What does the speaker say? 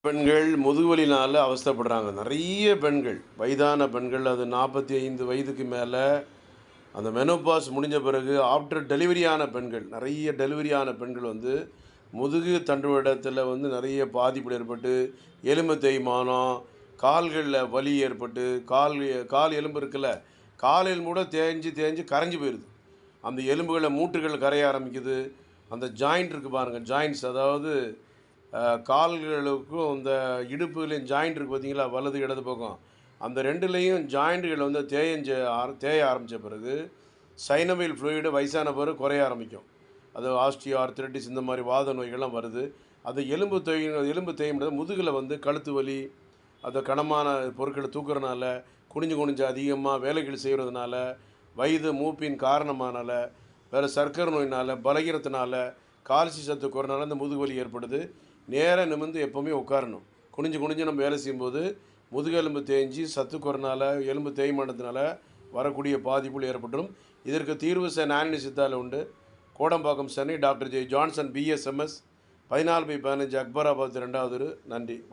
பெண்கள் முதுகுவலினால் அவஸ்தைப்படுறாங்க. நிறைய பெண்கள், வயதான பெண்கள், அது 45 வயதுக்கு மேலே, அந்த மெனோபாஸ் முடிஞ்ச பிறகு ஆஃப்டர் டெலிவரியான பெண்கள், நிறைய டெலிவரியான பெண்கள் வந்து முதுகு தண்டுவடத்தில் வந்து நிறைய பாதிப்பு ஏற்பட்டு, எலும்பு தேய்மானம், கால்களில் வலி ஏற்பட்டு, கால் எலும்பு இருக்குல்ல, கால் எலும்பு கூட தேஞ்சு தேஞ்சு கரைஞ்சு போயிடுது. அந்த எலும்புகளில் மூட்டுகள் கரைய ஆரம்பிக்குது. அந்த ஜாயிண்ட் இருக்குது பாருங்கள், ஜாயிண்ட்ஸ், அதாவது கால்களுக்கும் இந்த இடுப்புலையும் ஜாயிண்ட் இருக்குது பார்த்தீங்களா, வலது இடது பக்கம், அந்த ரெண்டுலேயும் ஜாயிண்ட்டுகள் வந்து தேய ஆரம்பித்த பிறகு சைனோவியல் ஃப்ளூயிடு வயசான பிறகு குறைய ஆரம்பிக்கும். அது ஆஸ்டியோ ஆர்த்ரைட்டிஸ் இந்த மாதிரி வாத நோய்கள்லாம் வருது. அது எலும்பு தேயும்போது முதுகில் வந்து கழுத்து வலி, அந்த கனமான பொருட்களை தூக்குறதுனால, குனிஞ்சு குனிஞ்சு அதிகமாக வேலைகள் செய்கிறதுனால, வயது மூப்பின் காரணமானால, வேறு சர்க்கரை நோயினால், பலகீனத்தினால, கால்சி சத்து குறைனால இந்த முதுகு வலி ஏற்படுது. நேராக நிமிர்ந்து எப்போவுமே உட்காரணும். குனிஞ்சு குனிஞ்சு நம்ம வேலை செய்யும்போது முதுகெலும்பு தேஞ்சு சத்து குறைனால, எலும்பு தேய்மானத்தினால வரக்கூடிய பாதிப்புகள் ஏற்பட்டுரும். இதற்கு தீர்வு நானி சித்தால உண்டு. Kodambakkam Chennai doctor J. Johnson, BSMS, 14/15 Akbarabad 2வது தெரு. நன்றி, வணக்கம்.